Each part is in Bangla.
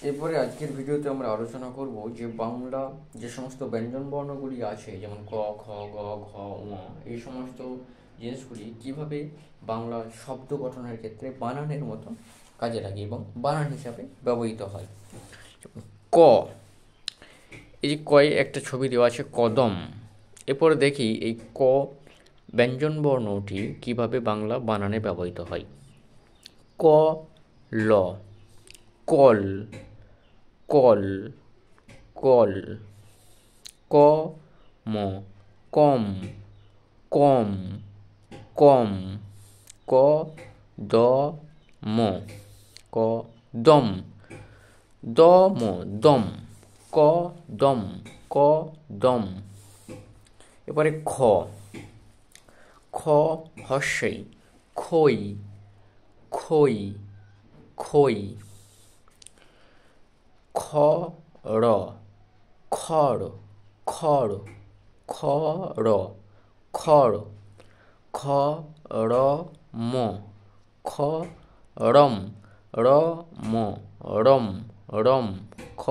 এরপরে আজকের ভিডিওতে আমরা আলোচনা করব যে বাংলা যে সমস্ত ব্যঞ্জন বর্ণগুলি আছে, যেমন ক, খ, গ, ঘ, ঙ, এই সমস্ত জিনিসগুলি কিভাবে বাংলা শব্দ গঠনের ক্ষেত্রে বানানের মতো কাজে লাগে এবং বানান হিসাবে ব্যবহৃত হয়। ক, এই যে কয়ে একটা ছবি দেওয়া আছে কদম। এরপরে দেখি এই ক ব্যঞ্জন বর্ণটি কিভাবে বাংলা বানানে ব্যবহৃত হয়। ক, ল, কল, কল, কল। ক, ম, কম, কম, কম। ক, দ, ম, ক, দম, দ, ম, দম, ক, দম, ক, দম। এবারে খ, খ হর্ষেই খই, খই, খই। খ, র, খড়, খড়, খড়, খড়। খ, র, ম, খ, রম, র, ম, রম, রম, খ,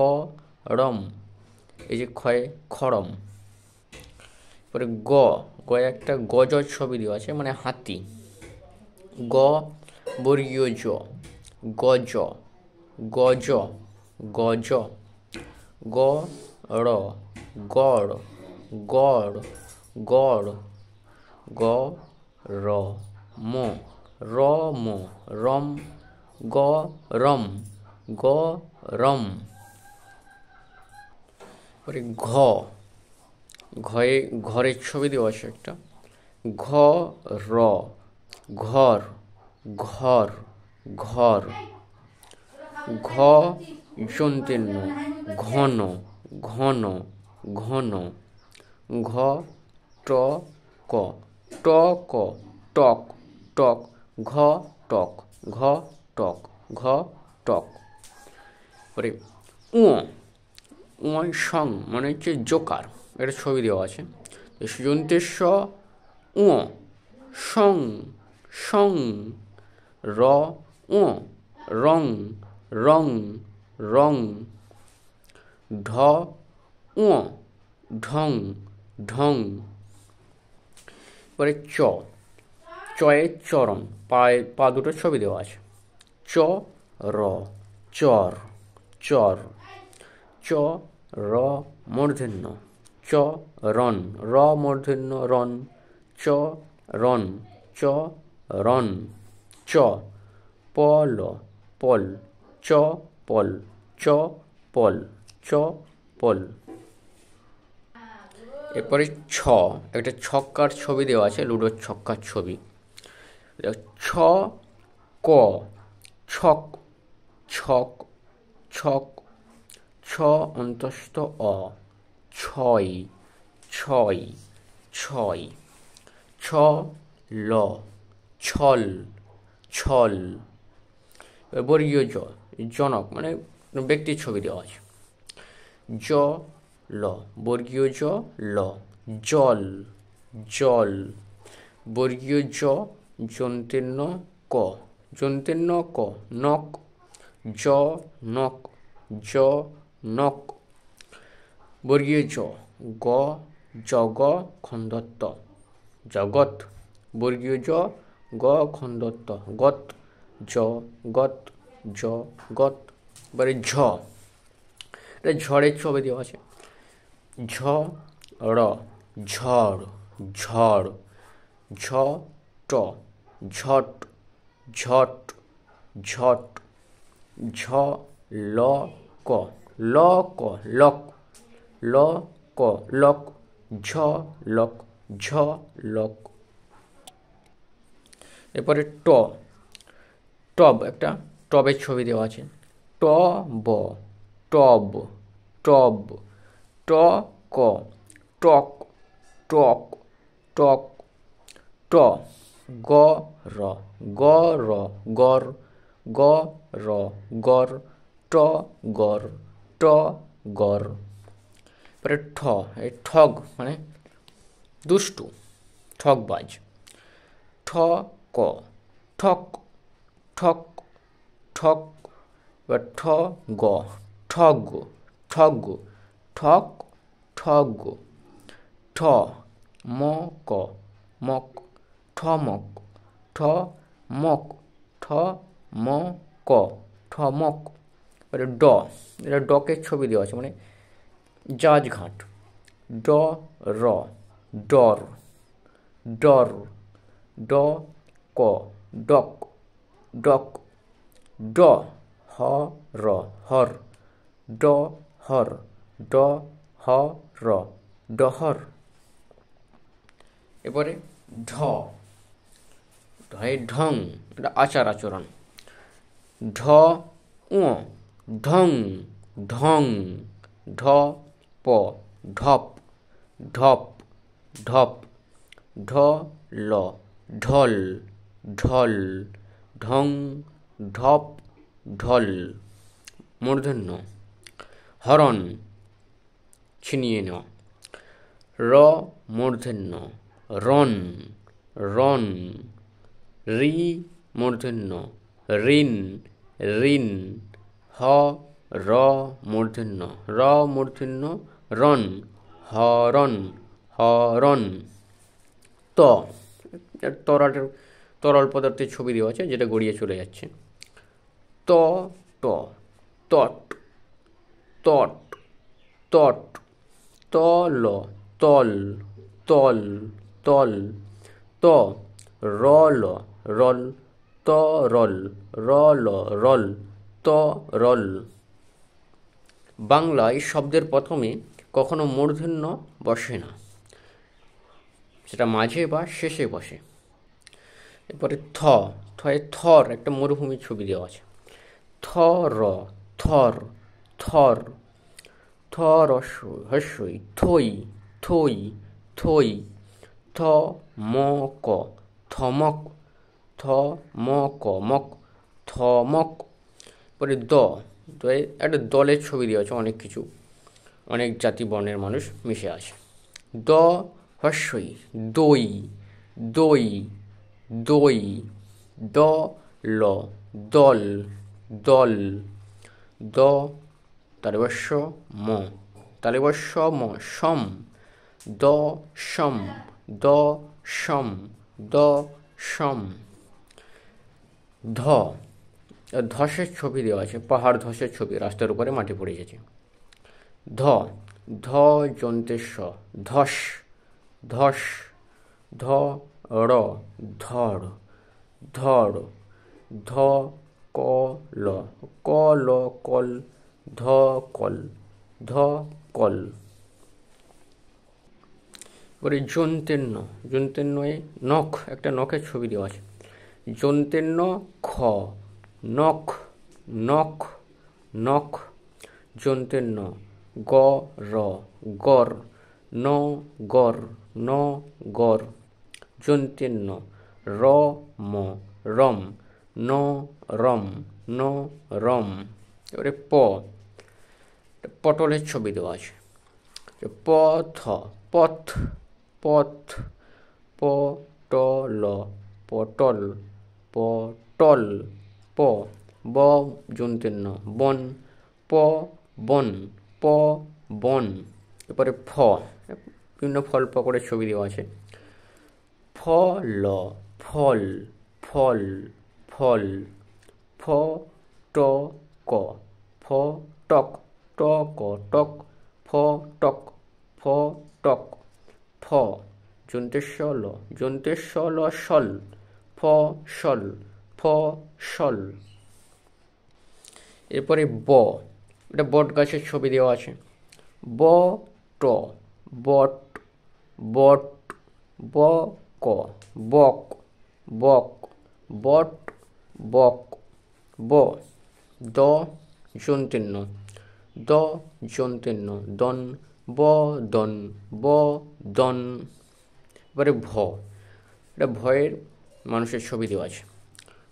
রম। এই যে ক্ষয়ে খড়ম। এরপরে গ, গয়ে একটা গজর ছবি দেওয়া আছে, মানে হাতি। গ, বর্গীয় জ, গজ, গজ, গজ। গ, র, গড়, গড়, গড়। গ, র, ম, র, ম, রম, গ, রম, গ, রম। পরে ঘ, ঘয়ে ঘরের ছবি দেওয়া আছে একটা। ঘ, র, ঘর, ঘর, ঘর। ঘ, যন্তীর্ণ, ঘন, ঘন, ঘন। ঘ, ট, ক, ট, ক, টক, টক। ঘ, টক, ঘ, টক, ঘ, টক। পরে উ, সং মানে হচ্ছে জোকার, একটা ছবি দেওয়া আছে। যন্তের স, উ, সং, সং। র, উ, রং, রং, রং। ঢ, উ, ঢং, ঢং। এবারে চ, চয়ে চরণ, পায়ে পা দুটো ছবি দেওয়া আছে। চ, র, চর, চর। চ, র, মূর্ধন্য, চ, রন, র, মূর্ধন্য, রন, চ, রন, চ, রন। চ, পল, পল, চ, পল, চ, পল, চ, পল। এরপরে ছ, একটা ছক্কার ছবি দেওয়া আছে, লুডোর ছক্কার ছবি। ছ, ক, ছক, ছক, ছক। ছ অন্তস্থ অ, ছয়, ছয়, ছয়। ছ, ল, ছল, ছল। বর্গীয় জ, জনক মানে ব্যক্তির ছবি দেওয়া আছে। জ, ল, বর্গীয় জ, ল, জল, জল। বর্গীয় জ, যন্তীর্ণ ক, যন্তীর্ণ ক, নক, জ, নক, জ, নক। বর্গীয় জ, গ, জগ, খন্দত্ব, জগৎ। বর্গীয় জ, গ, খন্দত্ব, গত, জ, গত, জ, গত। এবারে ঝ, এটা ঝড়ের ছবি দেওয়া আছে। ঝ, র, ঝড়, ঝড়। ঝ, ট, ঝট, ঝট, ঝট। ঝ, ল, ক, ল, ক, লক, ল, ক, লক, ঝ, লক, ঝ, লক। এরপরে ট, টব, একটা টবের ছবি দেওয়া আছে। ট, ব, টব, টব। ট, ক, টক, টক, টক। ট, গ, র, গ, র, গর, গ, র, গর। ট, গর, ট, গর। এবারে ঠ, এই ঠগ মানে দুষ্টু, ঠগবাজ। ঠ, ক, ঠক, ঠক, ঠক। এবার ঠ গ ঠগ ঠগ ঠক ঠগ ঠ মক মক ঠমক ঠ মক ঠ মক ঠমক। এবারে ড, এটা ডকে ছবি দেওয়া আছে, মানে জাজ ঘাট। ড র ডর ডর ড ক ডক ডক ড হ র হর ড হর ড হ র ডহর। এবারে ঢ, ঢয়ে ঢং, এটা আচার আচরণ। ঢ উ ঢং ঢং ঢ প ঢপ ঢপ ঢপ ঢ ল ঢল ঢল ঢং ঢপ ঢল। মূর্ধন্য হরণ, ছিনিয়ে নেওয়া। র মূর্ধন্য রন রন রি মূর্ধন্য ঋণ ঋণ হ র মূর্ধন্য র মূর্ধন্য রন হরণ হরণ। ত, তরল পদার্থের ছবি দেওয়া আছে, যেটা গড়িয়ে চলে যাচ্ছে। ত ট তট তট তট তল তল তল তল ত রল রল তরল রল রল তরল। বাংলায় শব্দের প্রথমে কখনো মূর্ধন্য বসে না, সেটা মাঝে বা শেষে বসে। এরপরে থ, থয়ে থর, একটা মরুভূমির ছবি দেওয়া আছে। থর থর থর থ হস্যই থই থই থই থ ম ক থমক থ ম ক মক থমক। পরে দ, একটা দলের ছবি দেওয়া আছে, অনেক কিছু, অনেক জাতি বর্ণের মানুষ মিশে আছে। দ হস্যই দই দই দই দ ল দল দল দ তালিবস্য ম তালিবস্য ম সম দ সম দ সম দ সম। ধ, ধসের ছবি দেওয়া আছে, পাহাড় ধসের ছবি, রাস্তার উপরে মাটি পড়ে গেছে। ধ, ধ যন্তেস্ব ধস ধস ধ র ধর ধর ধ ক ল কল ধ কল ধ কল। এবারে যন্তেন্য, যন্তেন্যে নখ, একটা নখের ছবি দেওয়া আছে। যন্তেন্য খ নখ নখ নখ যন্তেন্য গ র গর ন গর ন গর যন্তেন্য র ম রম ন রম ন রম। এবারে প, পটলের ছবি দেওয়া আছে। পথ পথ পথ প ট ল পটল পটল প ব যন্তেন্য বন প বন প বন। এরপরে ফ, বিভিন্ন ফল পাকড়ের ছবি দেওয়া আছে। ফল ফল ফল ফল ফ ট ক ফ টক ট ক টক ফ টক ফ টক ফ যন্তেস্য ল যন্তেস্য ল সল ফ সল ফ সল। এরপরে ব, এটা বট গাছের ছবি দেওয়া আছে। ব ট বট বট ব ক বক বক বট বক ব। দ যন্তেন্য দ যন্তেন্য দন ব দন ব দন। এবারে ভ, এটা ভয়ের মানুষের ছবি দেওয়া আছে।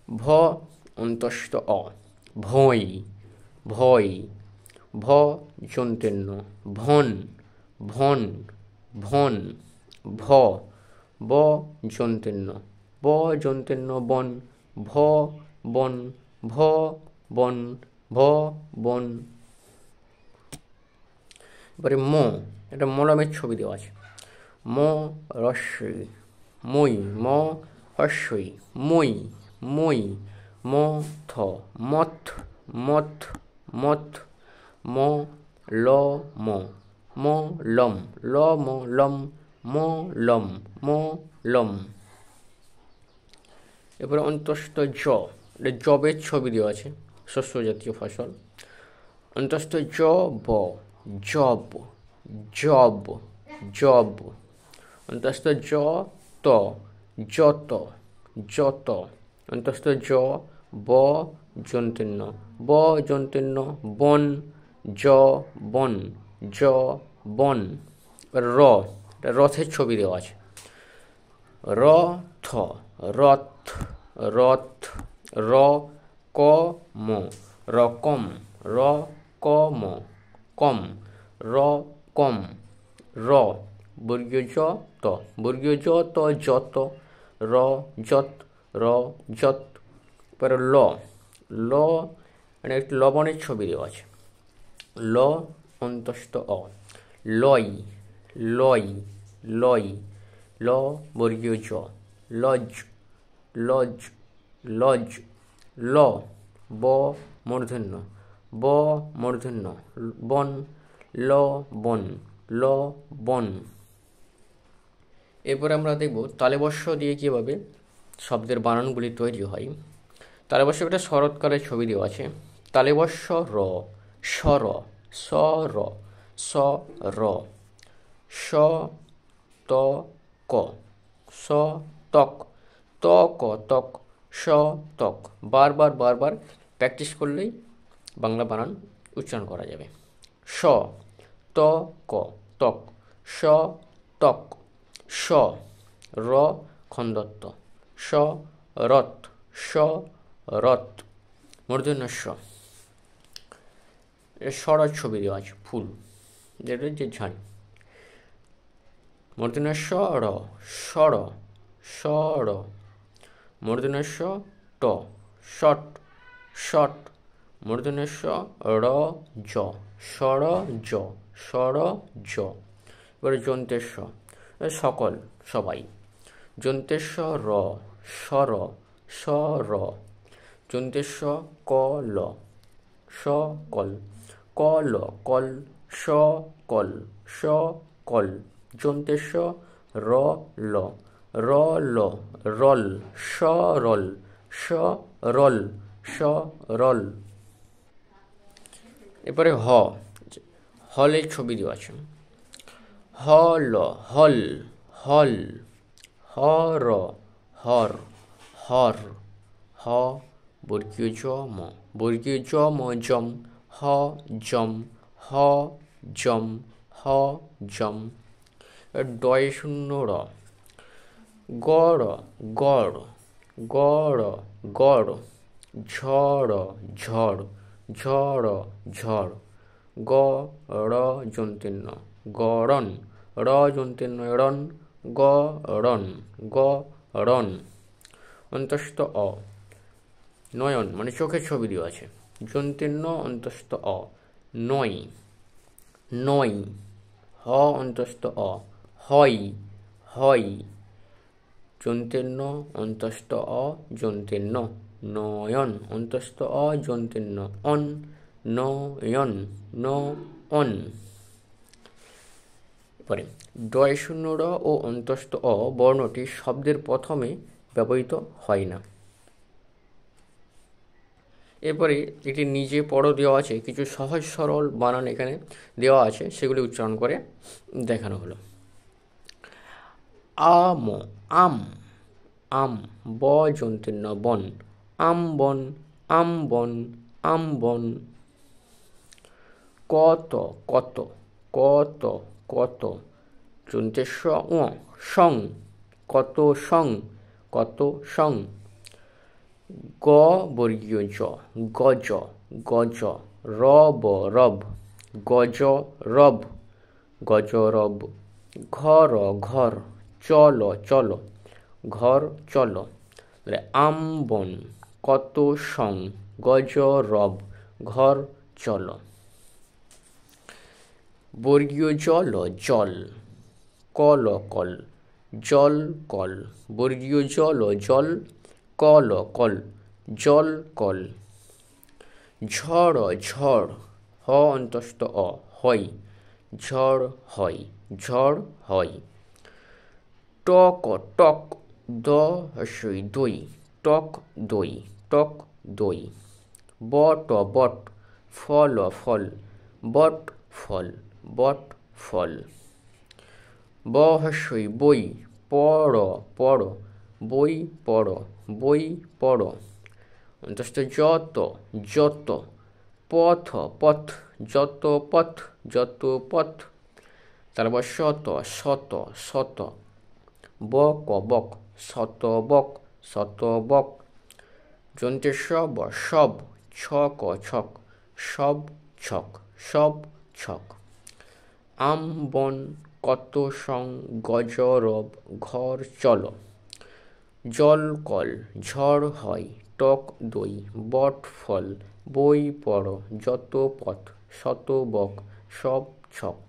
ভ অন্তস্থ অ ভয় ভয় ভ যন্তেন্য ভন ভন ভন ভ ব যন্তেন্য ব যন্তেন্য বন ভ বন ভ বন ভ বন। এবারে ম, এটা মলমের ছবি দেওয়া আছে। ম রস্বই মই, ম হস্যই মই মই। ম থ মথ মথ মথ। ম ল ম, ম লম, ল ম লম, ম লম, ম লম। এরপরে অন্তস্থ জ, এটা জবের ছবি দেওয়া আছে, শস্য জাতীয় ফসল। অন্তস্থ জ ব, জব জব জব। অন্তস্থ জ ত, যত যত। অন্তস্থ জ ব যন্তীর্ণ, ব যন্তীর্ণ, বন জ বন, জ বন। র, রথের ছবি দেওয়া আছে। র থ রথ রথ। র ক ম রকম, র ক ম কম, র কম। র বর্গীয় জ ত, বর্গীয় জ ত যত, র যত, র যত। পরে ল, ল মানে একটি লবণের ছবি দেওয়া আছে। ল অন্তস্থ অ, লই লই লই। ল বর্গীয় জ, লজ লজ লজ। ল ব মূর্ধন্য, ব মূর্ধন্য, বন ল বন, ল বন। এরপরে আমরা দেখব তালব্য দিয়ে কীভাবে শব্দের বানানগুলি তৈরি হয়। তালব্য একটা শরৎকালের ছবি দেওয়া আছে। তালব্য র, স্বর, স র, স র। স ত ক, স তক, ত ক তক, স তক। বারবার বারবার প্র্যাকটিস করলেই বাংলা বানান উচ্চারণ করা যাবে। স ত ক তক, স তক। স র খন্দত্ব, স রথ, স রথ। মূর্ধন্য স, সরার ছবি দেওয়া আছে, ফুল যেটা যে ঝাড়ি। মূর্ধন্য স র, সর সর। মূর্ধন্য স ট, শট শট। মূর্ধন্য স র জ, সর জ, সর জ। এবারে যন্তের স, সকল সবাই। যন্তের স র, সর সর। যন্তের স ক ল, স কল, ক ল কল, স কল, স কল। যন্তের স র ল, র ল রল, স রল, স রল, স রল। এরপরে হ, হলের ছবি দেওয়া আছে। হল হল হল। হ র হর হর। হ বর্গীয় জ ম, বর্গীয় জ ম জম, হ জম, হ জম, হ জম। ডয় শূন্য র, গড় গড় গড় গড়। ঝড় ঝড়, ঝড় ঝড়। গ র যন্তীর্ণ, গড়ন, র যন্তীর্ণ রণ, গ রণ, গ রণ। অন্তস্থ অ, নয়ন মানে চোখের ছবি দেওয়া আছে। যন্তীর্ণ অন্তস্থ অ, নয় নয়। হ অন্তস্থ অ, হয় হয়। যন্তীর্ণ অন্তস্থ অ যন্তীর্ণ, নয়ন অন্তস্থ অ যন্তীর্ণ, অন নয়ন, ন অন। পরে ডয় শূন্য র ও অন্তস্থ অ বর্ণটি শব্দের প্রথমে ব্যবহৃত হয় না। এরপরে একটি নিজে পড়ো দেওয়া আছে, কিছু সহজ সরল বানান এখানে দেওয়া আছে, সেগুলি উচ্চারণ করে দেখানো হলো। আম আম আম, ব যন্তীর্ণ বন, আম বন, আম বন, আম বন। কত কত, কত কত। যন্তের স ও, সং, কত সং, কত সং। গ বর্গীয় জ, গজ গজ। রব রব, গজ রব, গজ রব। ঘর ঘর, চল চল, ঘর চল। আম বন, কত সং, গজ রব, ঘর চল। বর্গীয় জল জল, কল কল, জল কল। বর্গীয় জল জল, কল কল, জল কল। ঝড় ঝড়, হ অন্তস্থ অ, হয়, ঝড় হয়, ঝড় হয়। টক টক, দ হ্রস্বই দই, টক দই, টক দই। বট বট, ফল ফল, বট ফল, বট ফল। ব হ্রস্বই বই, পড় পড়, বই পড়, বই পড়। অন্তস্থ যত যত, পথ পথ, যত পথ, যত পথ। তারপর শত শত শত, বক বক, শত বক, শত বক। যন্ত্রের সব সব, ছক ছক, সব ছক, সব ছক। আম বন, কত সং, গজ রব, ঘর চল। জল কল, ঝড় হয়, টক দই, বট ফল, বই পড়, যত পথ, শত বক, সব ছক।